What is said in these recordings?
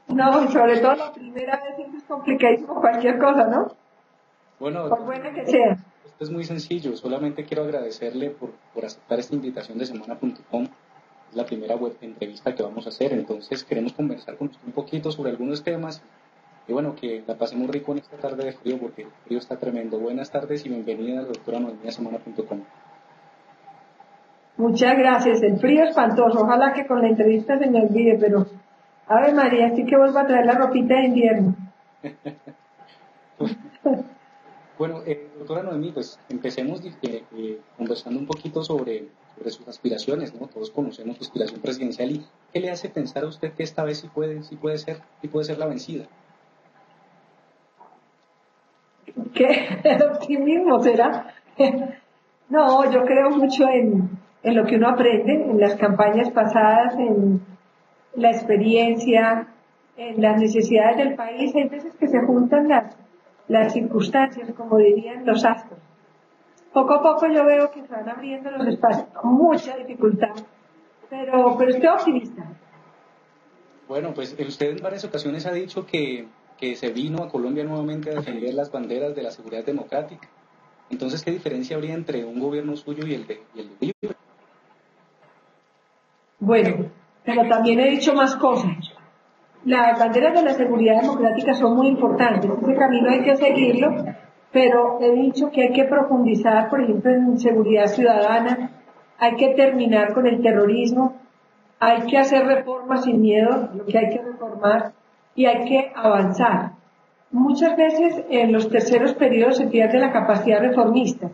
No, y sobre todo la primera vez siempre es complicadísimo cualquier cosa, ¿no? Bueno, Por buena que sea. esto es muy sencillo, solamente quiero agradecerle por aceptar esta invitación de semana.com. Es la primera web entrevista que vamos a hacer, entonces queremos conversar con usted un poquito sobre algunos temas y bueno, que la pasemos rico en esta tarde de frío porque el frío está tremendo. Buenas tardes y bienvenida a la doctora Noemí a semana.com. Muchas gracias. El frío espantoso. Ojalá que con la entrevista se me olvide, pero Ave María, sí que vuelvo a traer la ropita de invierno. Bueno, doctora Noemí, pues empecemos conversando un poquito sobre sus aspiraciones, ¿no? Todos conocemos su aspiración presidencial y ¿qué le hace pensar a usted que esta vez sí puede ser la vencida? ¿Qué optimismo será? No, yo creo mucho en lo que uno aprende, en las campañas pasadas, en la experiencia, en las necesidades del país. Hay veces que se juntan las circunstancias, como dirían los astros. Poco a poco yo veo que se van abriendo los espacios con mucha dificultad, pero estoy optimista. Bueno, pues usted en varias ocasiones ha dicho que se vino a Colombia nuevamente a defender las banderas de la seguridad democrática. Entonces, ¿qué diferencia habría entre un gobierno suyo y el de Uribe? Bueno, pero también he dicho más cosas. Las banderas de la seguridad democrática son muy importantes, ese camino hay que seguirlo, pero he dicho que hay que profundizar, por ejemplo, en seguridad ciudadana, hay que terminar con el terrorismo, hay que hacer reformas sin miedo, lo que hay que reformar, y hay que avanzar. Muchas veces en los terceros periodos se pierde la capacidad reformista,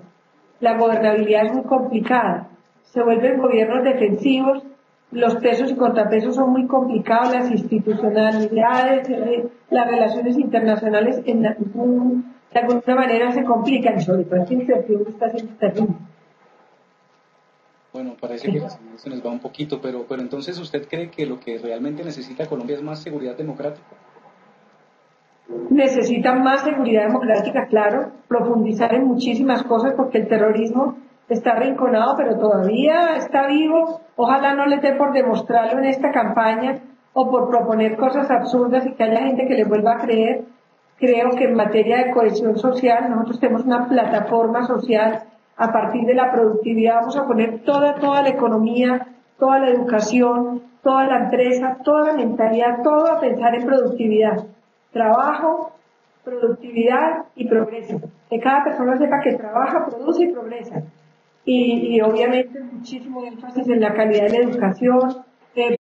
la gobernabilidad es muy complicada, se vuelven gobiernos defensivos, los pesos y contrapesos son muy complicados, las institucionalidades, las relaciones internacionales de alguna manera se complican, sobre todo esta incertidumbre está siendo terrible. Bueno, parece Sí. que la señal se nos va un poquito, pero entonces ¿usted cree que lo que realmente necesita Colombia es más seguridad democrática? Necesitan más seguridad democrática, claro, profundizar en muchísimas cosas porque el terrorismo está arrinconado, pero todavía está vivo. Ojalá no les dé por demostrarlo en esta campaña o por proponer cosas absurdas y que haya gente que les vuelva a creer. Creo que en materia de cohesión social nosotros tenemos una plataforma social a partir de la productividad. Vamos a poner toda la economía, toda la educación, toda la empresa, toda la mentalidad, todo a pensar en productividad. Trabajo, productividad y progreso. Que cada persona sepa que trabaja, produce y progresa. Y obviamente muchísimo énfasis en la calidad de la educación.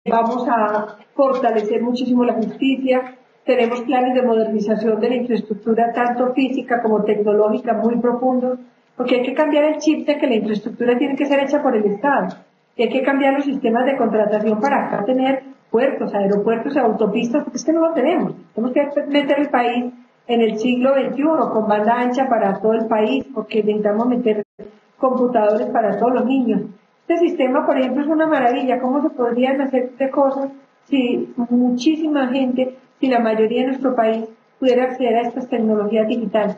Vamos a fortalecer muchísimo la justicia. Tenemos planes de modernización de la infraestructura, tanto física como tecnológica, muy profundos, porque hay que cambiar el chip de que la infraestructura tiene que ser hecha por el Estado. Y hay que cambiar los sistemas de contratación para acá tener puertos, aeropuertos y autopistas, porque es que no lo tenemos. Tenemos que meter el país en el siglo XXI con banda ancha para todo el país, porque necesitamos meter computadores para todos los niños. Este sistema, por ejemplo, es una maravilla. ¿Cómo se podrían hacer de cosas si muchísima gente, si la mayoría de nuestro país pudiera acceder a estas tecnologías digitales?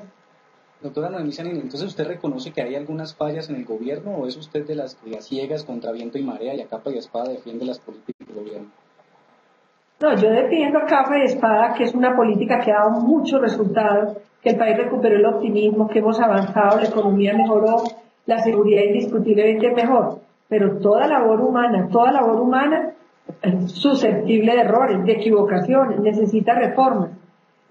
Doctora Noemí Sanini, entonces ¿usted reconoce que hay algunas fallas en el gobierno o es usted de las que a ciegas contra viento y marea y a capa y espada defiende las políticas del gobierno? No, yo defiendo a capa y espada que es una política que ha dado muchos resultados, que el país recuperó el optimismo, que hemos avanzado, la economía mejoró, la seguridad indiscutiblemente mejor, pero toda labor humana es susceptible de errores, de equivocaciones, necesita reformas.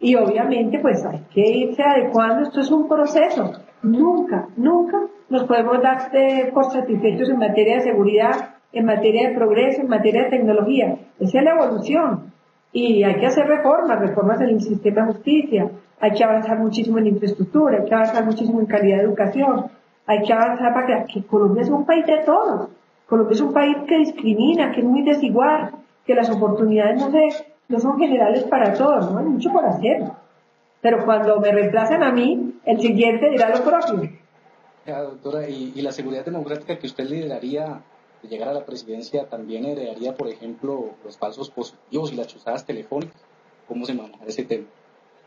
Y obviamente pues hay que irse adecuando, esto es un proceso. Nunca nos podemos dar por satisfechos en materia de seguridad, en materia de progreso, en materia de tecnología. Esa es la evolución. Y hay que hacer reformas en el sistema de justicia, hay que avanzar muchísimo en infraestructura, hay que avanzar muchísimo en calidad de educación, hay que avanzar para que Colombia es un país de todos. Colombia es un país que discrimina, que es muy desigual, que las oportunidades no son generales para todos, ¿no? Hay mucho por hacer. Pero cuando me reemplazan a mí, el siguiente dirá lo propio. Ya, doctora, y la seguridad democrática que usted lideraría de llegar a la presidencia también heredaría, por ejemplo, los falsos positivos y las chuzadas telefónicas. ¿Cómo se maneja ese tema?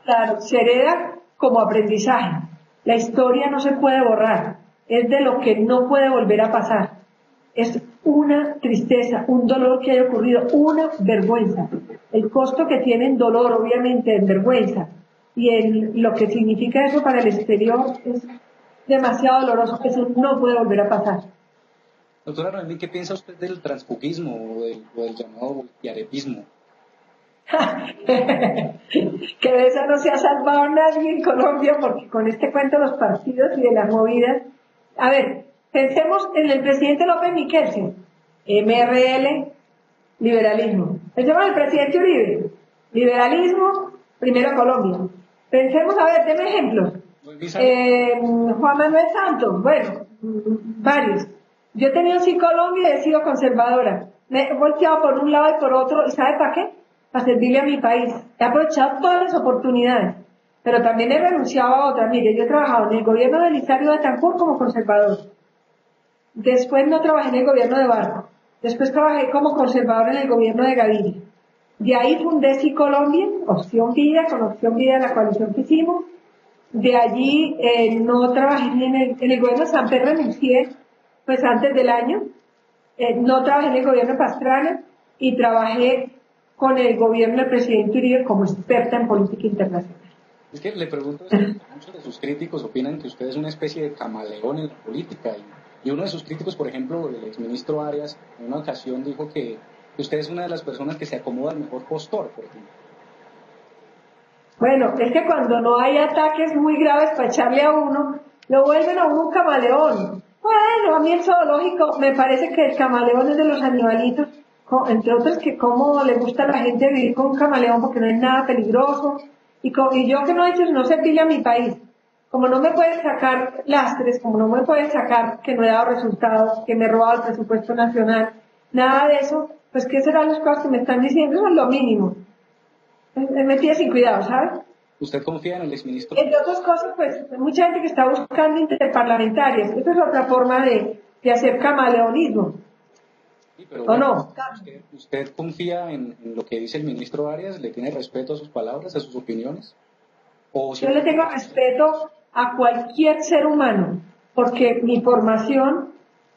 Claro, se hereda como aprendizaje. La historia no se puede borrar, es de lo que no puede volver a pasar. Es una tristeza, un dolor que haya ocurrido, una vergüenza. El costo que tiene en dolor, obviamente, en vergüenza, y lo que significa eso para el exterior es demasiado doloroso. Eso no puede volver a pasar. Doctora Noemí, ¿qué piensa usted del transfugismo o del llamado voltiaretismo? Que de esa no se ha salvado nadie en Colombia, porque con este cuento de los partidos y de las movidas. A ver, pensemos en el presidente López Miquelsen, MRL, liberalismo. Pensemos en el presidente Uribe, liberalismo, primero Colombia. Pensemos, a ver, denme ejemplos. Juan Manuel Santos, bueno, varios. Yo he tenido sí Colombia y he sido conservadora. Me he volteado por un lado y por otro, ¿y sabe para qué? Para servirle a mi país. He aprovechado todas las oportunidades, pero también he renunciado a otras. Mire, yo he trabajado en el gobierno de Elisario Betancur como conservador. Después no trabajé en el gobierno de Barco. Después trabajé como conservador en el gobierno de Gaviria. De ahí fundé Sí Colombia, Opción Vida, con Opción Vida la coalición que hicimos. De allí no trabajé ni en el gobierno de Samper, renuncié pues antes del año. No trabajé en el gobierno de Pastrana y trabajé con el gobierno del presidente Uribe como experta en política internacional. Es que le pregunto esto, muchos de sus críticos opinan que usted es una especie de camaleón en la política y uno de sus críticos, por ejemplo, el exministro Arias, en una ocasión dijo que usted es una de las personas que se acomoda al mejor postor, por ejemplo. Bueno, es que cuando no hay ataques muy graves para echarle a uno, lo vuelven a uno un camaleón. Bueno, a mí el zoológico, me parece que el camaleón es de los animalitos, entre otros que cómo le gusta a la gente vivir con un camaleón porque no es nada peligroso. Y yo que no he hecho no servirle a mi país. Como no me pueden sacar lastres, como no me pueden sacar que no he dado resultados, que me he robado el presupuesto nacional, nada de eso, pues ¿qué serán las cosas que me están diciendo? Eso es lo mínimo. Me tiene sin cuidado, ¿sabes? ¿Usted confía en el exministro? Entre otras cosas, pues, mucha gente que está buscando interparlamentarias. Esa es otra forma de hacer camaleonismo. Sí, pero ¿O bueno, no? ¿usted confía en lo que dice el ministro Arias? ¿Le tiene respeto a sus palabras, a sus opiniones? Yo le tengo respeto a cualquier ser humano, porque mi formación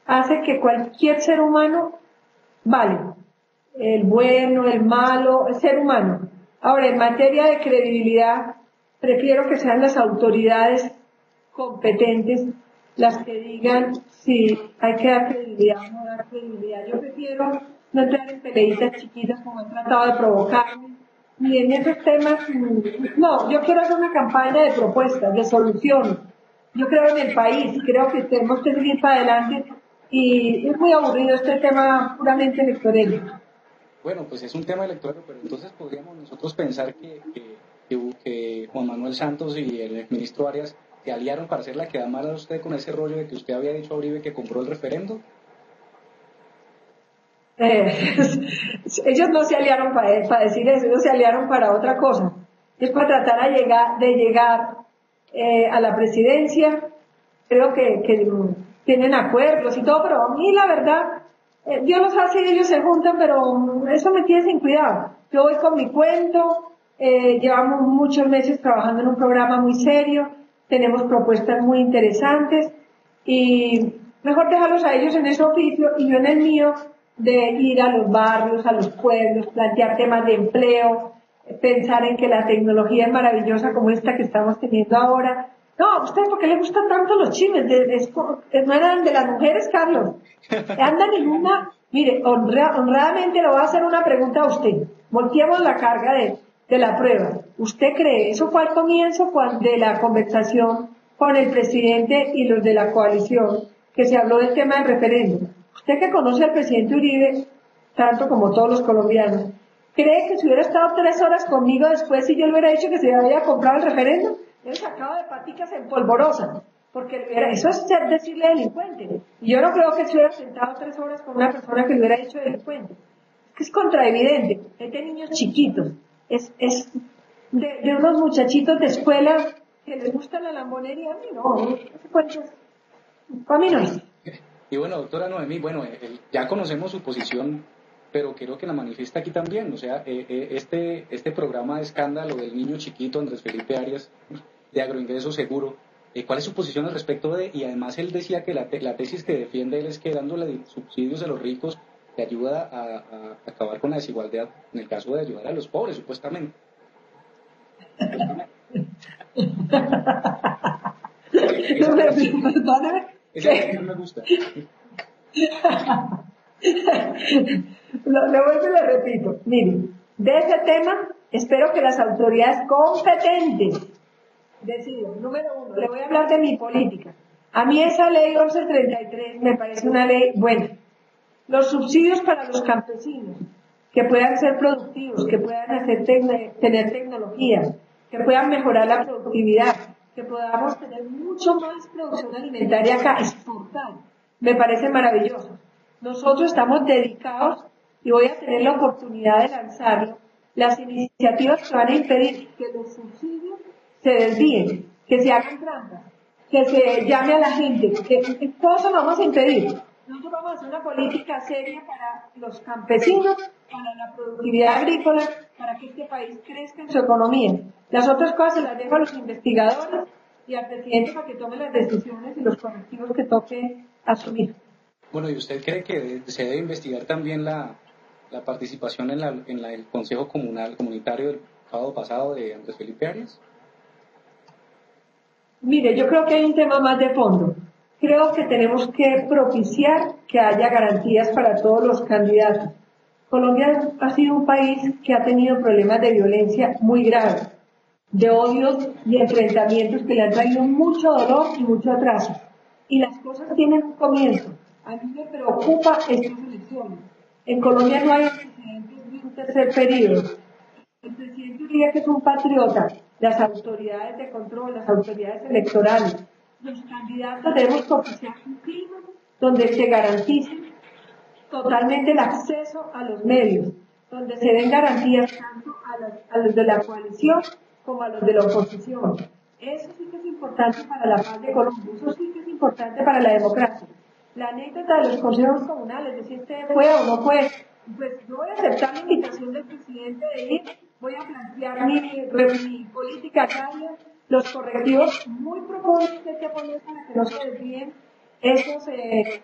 hace que cualquier ser humano vale. El bueno, el malo, el ser humano. Ahora, en materia de credibilidad, prefiero que sean las autoridades competentes las que digan si hay que dar credibilidad o no dar credibilidad. Yo prefiero no entrar en peleitas chiquitas como han tratado de provocarme, ni en esos temas. No, yo quiero hacer una campaña de propuestas, de soluciones. Yo creo en el país, creo que tenemos que seguir para adelante y es muy aburrido este tema puramente electoral. Bueno, pues es un tema electoral, pero entonces podríamos nosotros pensar que Juan Manuel Santos y el ministro Arias se aliaron para hacerla quedar mal a usted con ese rollo de que usted había dicho a Uribe que compró el referendo. Ellos no se aliaron para decir eso, ellos se aliaron para otra cosa. Es para tratar de llegar a la presidencia. Creo que tienen acuerdos y todo, pero a mí la verdad, Dios los hace y ellos se juntan, pero eso me tiene sin cuidado. Yo voy con mi cuento, llevamos muchos meses trabajando en un programa muy serio, tenemos propuestas muy interesantes y mejor dejarlos a ellos en ese oficio y yo en el mío de ir a los barrios, a los pueblos, plantear temas de empleo, pensar en que la tecnología es maravillosa como esta que estamos teniendo ahora. No, ¿a usted por qué le gustan tanto los chismes? No eran de las mujeres, Carlos. Andan en una... Mire, honradamente le voy a hacer una pregunta a usted. Volteemos la carga de la prueba. ¿Usted cree, eso fue al comienzo de la conversación con el presidente y los de la coalición, que se habló del tema del referéndum? Usted que conoce al presidente Uribe, tanto como todos los colombianos, ¿cree que si hubiera estado 3 horas conmigo después si yo le hubiera dicho que se había comprado el referéndum? Él sacaba de paticas en polvorosa, porque eso es decirle delincuente. Y yo no creo que se hubiera sentado 3 horas con una persona que le hubiera dicho delincuente. Es que es contraevidente. Es de niños chiquitos. Es de unos muchachitos de escuela que les gusta la lambonería. A mí no. Para mí no es. Y bueno, doctora Noemí, bueno, ya conocemos su posición, pero quiero que la manifieste aquí también. O sea, este programa de escándalo del niño chiquito Andrés Felipe Arias, de agroingreso seguro, ¿Cuál es su posición al respecto de, y además él decía que la tesis que defiende él es que dándole subsidios a los ricos te ayuda a acabar con la desigualdad, en el caso de ayudar a los pobres, supuestamente? Esa me gusta. Le vuelvo y le repito. Miren, de ese tema espero que las autoridades competentes decidan. Número uno, le voy a hablar de mi política. A mí esa ley 1133 me parece una ley buena. Los subsidios para los campesinos, que puedan ser productivos, que puedan tener tecnología, que puedan mejorar la productividad, que podamos tener mucho más producción alimentaria acá, exportar, me parece maravilloso. Nosotros estamos dedicados, y voy a tener la oportunidad de lanzarlo, las iniciativas que van a impedir que los subsidios se desvíen, que se hagan trampas, que se llame a la gente, que todo eso lo vamos a impedir. Nosotros vamos a hacer una política seria para los campesinos, para la productividad agrícola, para que este país crezca en su economía. Las otras cosas se las dejo a los investigadores y al presidente para que tome las decisiones y los correctivos que toque asumir. Bueno, ¿y usted cree que se debe investigar también la participación en el Consejo Comunitario del sábado pasado de Andrés Felipe Arias? Mire, yo creo que hay un tema más de fondo. Creo que tenemos que propiciar que haya garantías para todos los candidatos. Colombia ha sido un país que ha tenido problemas de violencia muy graves, de odios y enfrentamientos que le han traído mucho dolor y mucho atraso. Y las cosas tienen un comienzo. A mí me preocupa estas elecciones. En Colombia no hay antecedentes de un tercer periodo. El presidente Uribe, que es un patriota, las autoridades de control, las autoridades electorales, los candidatos debemos propiciar un clima donde se garantice totalmente el acceso a los medios, donde se den garantías tanto a los de la coalición como a los de la oposición. Eso sí que es importante para la paz de Colombia, eso sí que es importante para la democracia. La anécdota de los consejos comunales, de si usted puede o no puede, pues yo voy a aceptar la invitación del presidente de ir, voy a plantear mi política agraria, los correctivos muy profundos que hay que poner para que no se desvíen esos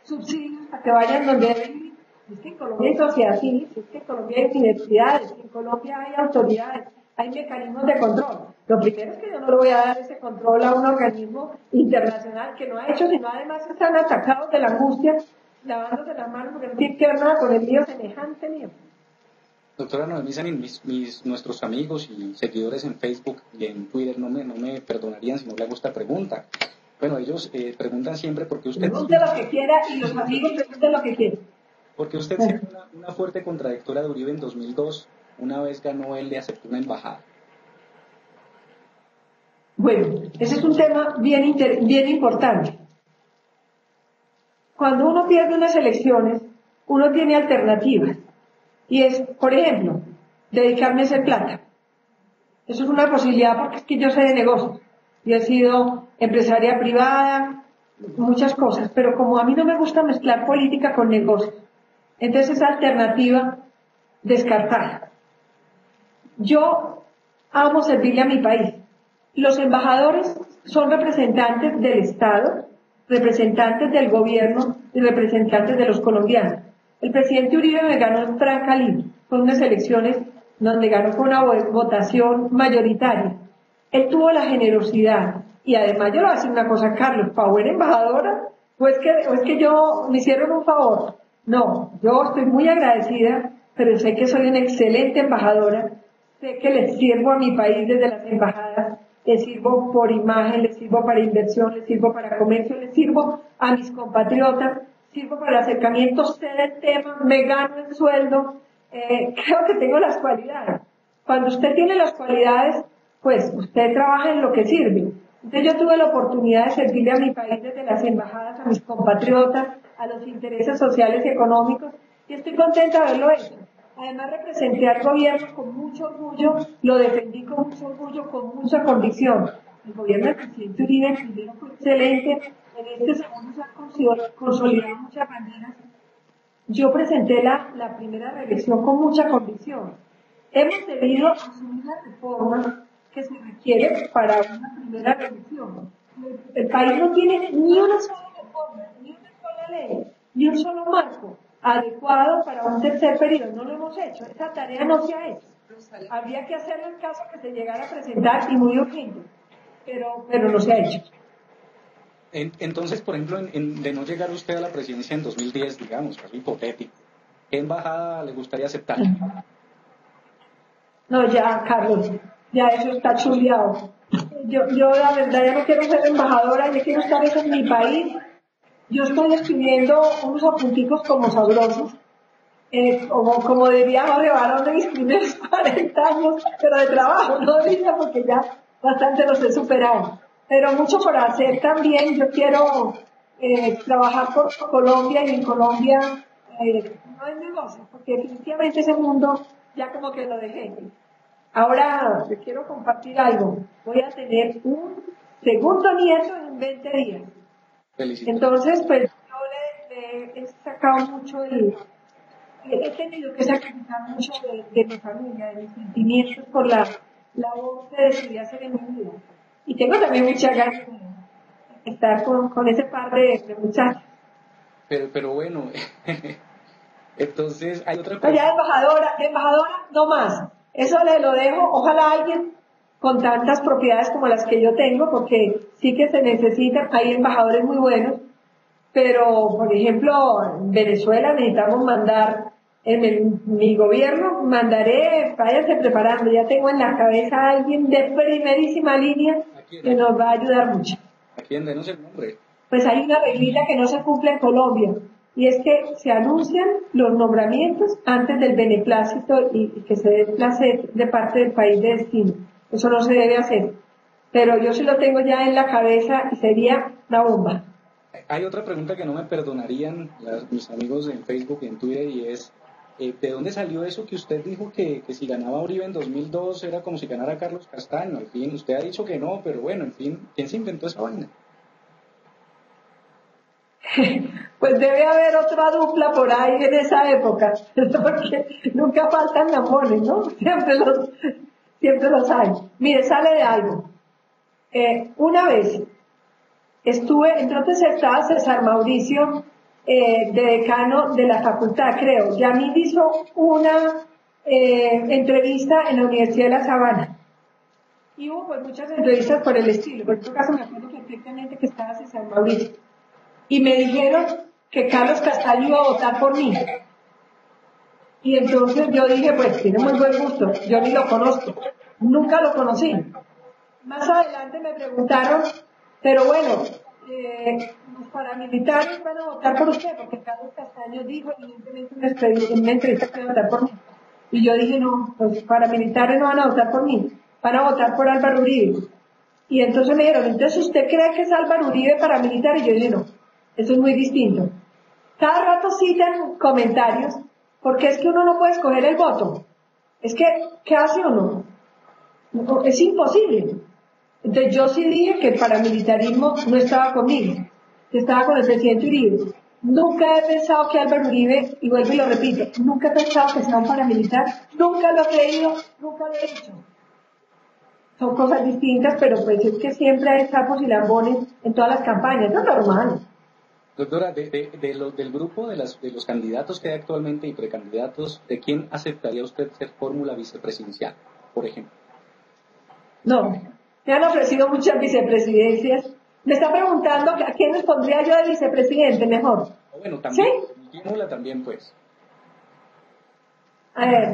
subsidios para que vayan donde deben ir. Es que en Colombia hay sociedad civil, es que en Colombia hay universidades, en Colombia hay autoridades, hay mecanismos de control. Lo primero es que yo no le voy a dar ese control a un organismo internacional que no ha hecho, sino además están atacados de la angustia, lavándose las manos porque no tienen que ver nada con el lío semejante mío. Doctora Noemí Sanín, nuestros amigos y seguidores en Facebook y en Twitter no me perdonarían si no le hago esta pregunta. Bueno, ellos preguntan siempre por qué usted... Pregunte lo que quiera y los amigos pregunten lo que quieran. Porque usted siendo una fuerte contradictora de Uribe en 2002, una vez ganó él, le aceptó una embajada. Bueno, ese es un tema bien importante. Cuando uno pierde unas elecciones, uno tiene alternativas. Y es, por ejemplo, dedicarme a hacer plata. Eso es una posibilidad porque es que yo sé de negocios. Yo he sido empresaria privada, muchas cosas, pero como a mí no me gusta mezclar política con negocios, entonces esa alternativa descartada. Yo amo servirle a mi país. Los embajadores son representantes del Estado, representantes del gobierno y representantes de los colombianos. El presidente Uribe me ganó en franca libre, con unas elecciones donde ganó con una votación mayoritaria. Él tuvo la generosidad, y además yo le voy a decir una cosa, Carlos, ¿para buena embajadora? ¿O es que yo me hicieron un favor? No, yo estoy muy agradecida, pero sé que soy una excelente embajadora, sé que les sirvo a mi país desde las embajadas, les sirvo por imagen, les sirvo para inversión, les sirvo para comercio, les sirvo a mis compatriotas, sirvo para el acercamiento, sé del tema, me gano el sueldo, creo que tengo las cualidades. Cuando usted tiene las cualidades, pues usted trabaja en lo que sirve. Entonces yo tuve la oportunidad de servirle a mi país desde las embajadas, a mis compatriotas, a los intereses sociales y económicos, y estoy contenta de haberlo hecho. Además representé al gobierno con mucho orgullo, lo defendí con mucho orgullo, con mucha convicción. El gobierno del presidente Uribe primero fue excelente, en este segundo se han consolidado muchas banderas. Yo presenté la primera reelección con mucha convicción. Hemos debido asumir la reforma que se requiere para una primera reelección. El país no tiene ni una sola reforma, ni una sola ley, ni un solo marco adecuado para un tercer periodo. No lo hemos hecho. Esa tarea no se ha hecho. Habría que hacerlo en caso que se llegara a presentar y muy urgente, pero no se ha hecho. Entonces, por ejemplo, de no llegar usted a la presidencia en 2010, digamos, caso hipotético, ¿qué embajada le gustaría aceptar? No, ya, Carlos, ya eso está chuleado. Yo la verdad ya no quiero ser embajadora, yo quiero estar en mi país. Yo estoy escribiendo unos apunticos como sabrosos, como diría Jorge Barón de mis primeros 40 años, pero de trabajo, no de vida, porque ya bastante los he superado. Pero mucho por hacer también. Yo quiero trabajar por Colombia, y en Colombia no es negocio, porque definitivamente ese mundo ya como que lo dejé. Ahora les quiero compartir algo. Voy a tener un segundo nieto en 20 días. Felicitaciones. Entonces, pues yo le he sacado mucho he tenido que sacrificar mucho de mi familia, de mis sentimientos por la labor que decidí hacer en mi vida. Y tengo también mucha ganas de estar con ese par de muchachos. Pero bueno, entonces hay otra No, ya pregunta. de embajadora, no más. Eso le lo dejo, ojalá alguien con tantas propiedades como las que yo tengo, porque sí que se necesitan, hay embajadores muy buenos, pero por ejemplo, en Venezuela necesitamos mandar, mi gobierno, váyase preparando, ya tengo en la cabeza a alguien de primerísima línea que nos va a ayudar mucho. ¿A quién? Denos el nombre. Pues hay una reglita que no se cumple en Colombia, y es que se anuncian los nombramientos antes del beneplácito y que se dé placer de parte del país de destino. Eso no se debe hacer. Pero yo sí lo tengo ya en la cabeza y sería una bomba. Hay otra pregunta que no me perdonarían mis amigos en Facebook y en Twitter, y es, ¿de dónde salió eso que usted dijo que si ganaba Uribe en 2002 era como si ganara Carlos Castaño? Al fin, usted ha dicho que no, pero bueno, en fin, ¿quién se inventó esa vaina? Pues debe haber otra dupla por ahí en esa época, porque nunca faltan lambones, ¿no? Siempre los hay. Mire, sale de algo. Una vez entonces estaba César Mauricio, de decano de la facultad, creo. Yamil hizo una entrevista en la Universidad de La Sabana. Y hubo pues muchas entrevistas por el estilo. Por este caso me acuerdo perfectamente que estaba César Mauricio. Y me dijeron que Carlos Castaño iba a votar por mí. Y entonces yo dije, pues tiene muy buen gusto, yo ni lo conozco, nunca lo conocí. Más adelante me preguntaron, pero bueno, los paramilitares van a votar por usted, porque Carlos Castaño dijo evidentemente en una entrevista que iba a votar por mí. Y yo dije, no, los paramilitares no van a votar por mí, van a votar por Álvaro Uribe. Y entonces me dijeron, entonces ¿usted cree que es Álvaro Uribe paramilitar? Y yo dije, no, eso es muy distinto. Cada rato citan comentarios, porque es que uno no puede escoger el voto. Es que, ¿qué hace uno? No, es imposible. Entonces yo sí dije que el paramilitarismo no estaba conmigo, que estaba con el presidente Uribe. Nunca he pensado que Álvaro Uribe, y vuelvo y lo repito, nunca he pensado que sea un paramilitar, nunca lo he creído, nunca lo he hecho. Son cosas distintas, pero pues es que siempre hay sapos y lambones en todas las campañas, no es normal. Doctora, del grupo de los candidatos que hay actualmente y precandidatos, ¿de quién aceptaría usted ser fórmula vicepresidencial, por ejemplo? No, me han ofrecido muchas vicepresidencias. Me está preguntando a quién les pondría yo de vicepresidente mejor. Bueno, también, ¿Sí? también, pues.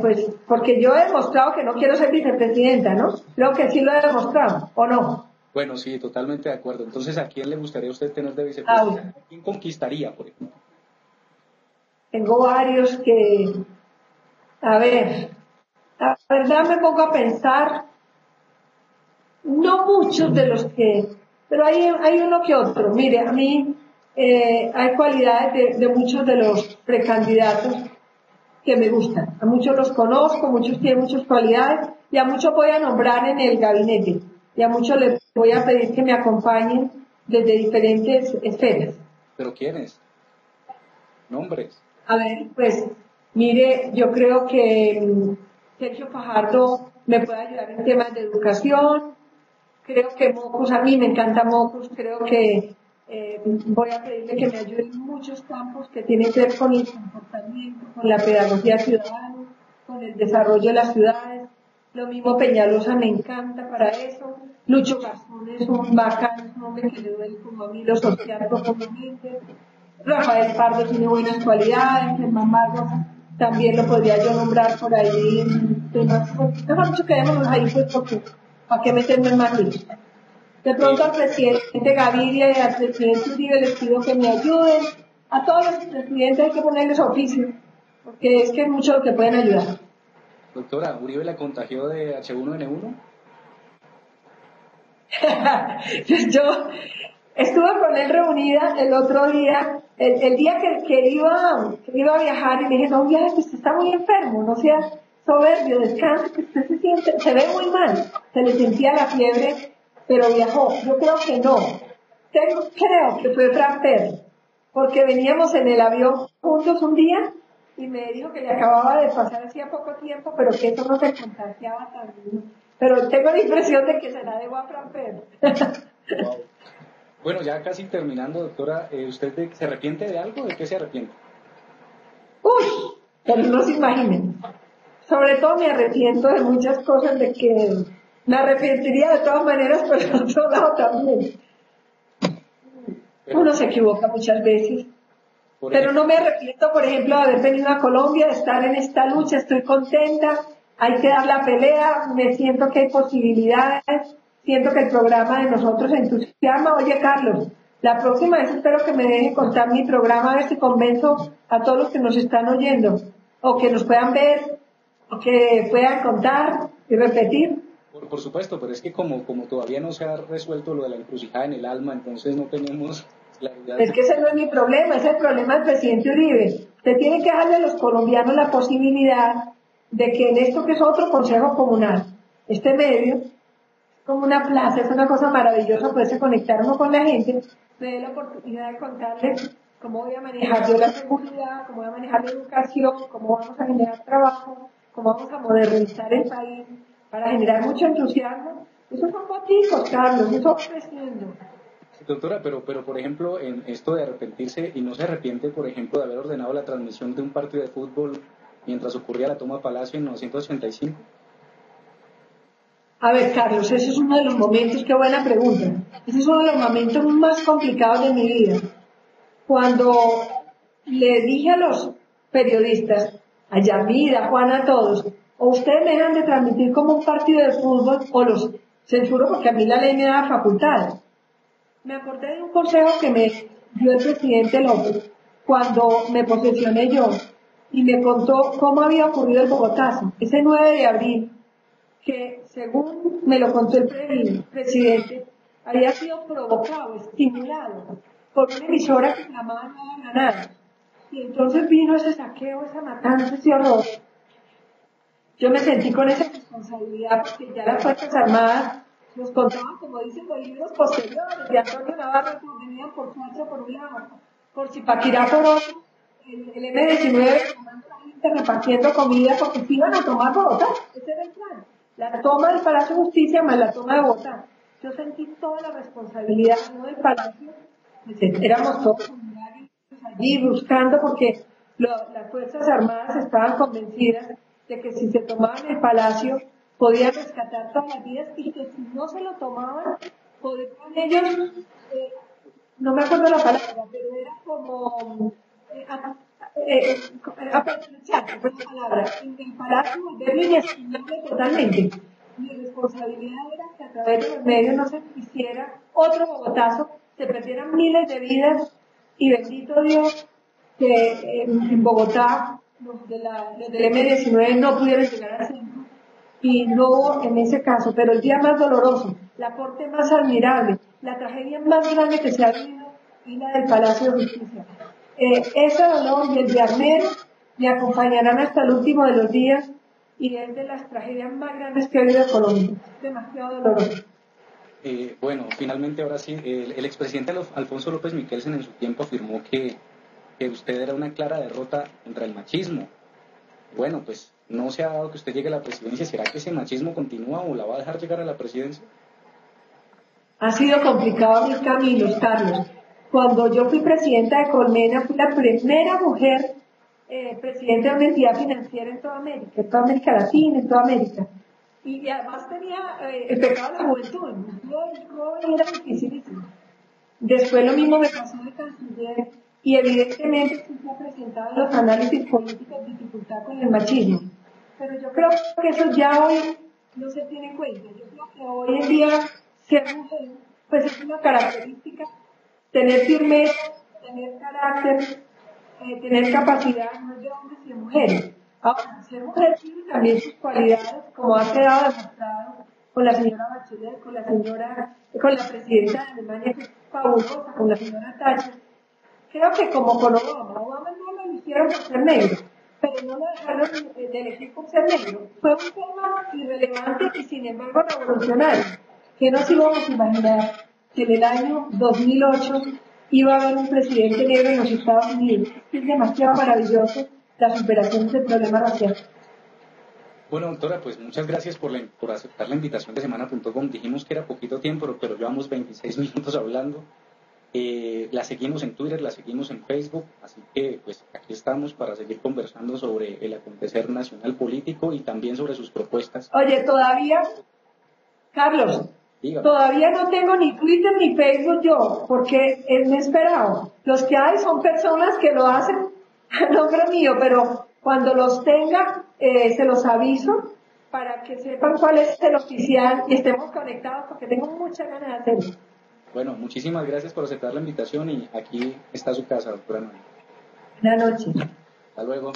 Pues porque yo he demostrado que no quiero ser vicepresidenta, ¿no? Creo que sí lo he demostrado, ¿o no? Bueno, sí, totalmente de acuerdo. Entonces, ¿a quién le gustaría a usted tener de vicepresidente? Bueno, ¿A quién conquistaría, por ejemplo? tengo varios que, a ver, la verdad me pongo a pensar, no muchos de los que, pero hay uno que otro. Mire, a mí hay cualidades de muchos de los precandidatos que me gustan. A muchos los conozco, muchos tienen muchas cualidades y a muchos voy a nombrar en el gabinete y a muchos les voy a pedir que me acompañen desde diferentes esferas. ¿Pero quiénes? ¿Nombres? A ver, pues, mire, yo creo que Sergio Fajardo me puede ayudar en temas de educación, Creo que Mocus, a mí me encanta Mocus, creo que voy a pedirle que me ayude en muchos campos que tienen que ver con el comportamiento, con la pedagogía ciudadana, con el desarrollo de las ciudades. Lo mismo Peñalosa me encanta para eso. Lucho Garzón es un bacán, es un hombre que le duele como a mí lo social profundamente. Rafael Pardo tiene buenas cualidades, Germán Marcos también lo podría yo nombrar por ahí en temas, mejor dicho, quedémonos ahí pues porque ¿para qué meterme en más líos? De pronto al presidente Gaviria y al presidente Uribe les pido que me ayuden. A todos los presidentes hay que ponerles oficio, porque es que es mucho lo que pueden ayudar. Doctora, ¿Uribe la contagió de H1N1? Yo estuve con él reunida el otro día, el día que iba a viajar, y le dije, no viaje, que usted está muy enfermo, no sea soberbio, descanse, que usted se ve muy mal. Se le sentía la fiebre, pero viajó. Yo creo que no. Creo que fue Fran Pérez, porque veníamos en el avión juntos un día y me dijo que le acababa de pasar hacía poco tiempo, pero que eso no se contagiaba también. Pero tengo la impresión de que será de Fran Pérez. Wow. Bueno, ya casi terminando, doctora, ¿usted se arrepiente de algo? ¿De qué se arrepiente? Uy, pero no se imaginen. Sobre todo me arrepiento de muchas cosas de que me arrepentiría de todas maneras, pero de otro lado también. Uno se equivoca muchas veces. Pero no me arrepiento, por ejemplo, de haber venido a Colombia, de estar en esta lucha, estoy contenta, hay que dar la pelea, me siento que hay posibilidades, siento que el programa de nosotros entusiasma. Oye, Carlos, la próxima vez espero que me dejen contar mi programa, a ver si convenzo a todos los que nos están oyendo, o que nos puedan ver, o que puedan contar y repetir. Por supuesto, pero es que como todavía no se ha resuelto lo de la encrucijada en el alma, entonces no tenemos claridad. Es que ese no es mi problema, ese es el problema del presidente Uribe. Usted tiene que darle a los colombianos la posibilidad de que en esto que es otro consejo comunal, este medio, es como una plaza, es una cosa maravillosa poderse conectar uno con la gente, me dé la oportunidad de contarles cómo voy a manejar yo la seguridad, cómo voy a manejar la educación, cómo vamos a generar trabajo, cómo vamos a modernizar el país para generar mucho entusiasmo. Esos son boticos, Carlos, eso va creciendo. Doctora, pero por ejemplo, en esto de arrepentirse, y no se arrepiente, por ejemplo, de haber ordenado la transmisión de un partido de fútbol mientras ocurría la toma de Palacio en 1985. A ver, Carlos, ese es uno de los momentos, qué buena pregunta. Ese es uno de los momentos más complicados de mi vida. Cuando le dije a los periodistas, a Yamida, a Juan, a todos, o ustedes me dejan de transmitir como un partido de fútbol, o los censuro porque a mí la ley me da facultades. Me acordé de un consejo que me dio el presidente López cuando me posesioné yo y me contó cómo había ocurrido el Bogotazo, ese 9 de abril, que según me lo contó el presidente, había sido provocado, estimulado por una emisora que llamaba Nueva Granada. Y entonces vino ese saqueo, esa matanza, ese horror. Yo me sentí con esa responsabilidad porque ya las Fuerzas Armadas nos contaban, como dicen los libros posteriores, de Antonio Navarro, que venían por Suacho por un lado, por Zipaquirá por otro, el M-19 repartiendo comida porque se iban a tomar Bogotá. Ese era el plan. La toma del Palacio de Justicia más la toma de Bogotá. Yo sentí toda la responsabilidad, no del Palacio, éramos todos allí buscando porque las Fuerzas Armadas estaban convencidas de que si se tomaban el Palacio podían rescatar todas las vidas y que si no se lo tomaban, podrían ellos, no me acuerdo la palabra, pero era como aprovechar, fue la palabra, en el Palacio volverlo inestimable totalmente. Mi responsabilidad era que a través de los medios no se hiciera otro Bogotazo, se perdieran miles de vidas y bendito Dios que en Bogotá los del M-19 no pudieron llegar al centro y no hubo en ese caso, pero el día más doloroso, la corte más admirable, la tragedia más grande que se ha vivido y la del Palacio de Justicia. Ese dolor y el de Armero me acompañarán hasta el último de los días y es de las tragedias más grandes que ha habido en Colombia. Demasiado doloroso. Bueno, finalmente ahora sí, el expresidente Alfonso López Miquelsen en su tiempo afirmó que usted era una clara derrota contra el machismo. Bueno, pues no se ha dado que usted llegue a la presidencia. ¿Será que ese machismo continúa o la va a dejar llegar a la presidencia? Ha sido complicado mis caminos, Carlos. Cuando yo fui presidenta de Colmena, fui la primera mujer presidenta de una entidad financiera en toda América Latina, en toda América. Y además tenía el pecado de la juventud. Joven era dificilísimo. Después lo mismo me pasó de canciller y evidentemente se ha presentado en los análisis políticos dificultad con el machismo. Pero yo creo que eso ya hoy no se tiene en cuenta. Yo creo que hoy en día ser mujer pues es una característica, tener firmeza, tener carácter, tener capacidad, no es de hombres y de mujeres. Ahora, ser mujer tiene también sus cualidades, como ha quedado demostrado con la señora Bachelet, con la presidenta de Alemania, que es fabulosa, con la señora Thatcher. Creo que como con Obama no lo eligieron por ser negro, pero no lo dejaron de elegir por ser negro. Fue un tema irrelevante y sin embargo revolucionario. Que nos íbamos a imaginar que en el año 2008 iba a haber un presidente negro en los Estados Unidos. Es demasiado maravilloso la superación del problema racial. Bueno, doctora, pues muchas gracias por aceptar la invitación de semana.com. Dijimos que era poquito tiempo, pero llevamos 26 minutos hablando. La seguimos en Twitter, la seguimos en Facebook, así que pues aquí estamos para seguir conversando sobre el acontecer nacional político y también sobre sus propuestas. Oye, todavía, Carlos, Dígame. Todavía no tengo ni Twitter ni Facebook yo, porque es inesperado. Los que hay son personas que lo hacen a nombre mío, pero cuando los tenga, se los aviso para que sepan cuál es el oficial y estemos conectados, porque tengo muchas ganas de hacerlo. Bueno, muchísimas gracias por aceptar la invitación y aquí está su casa, doctora Noel. Buenas noches. Hasta luego.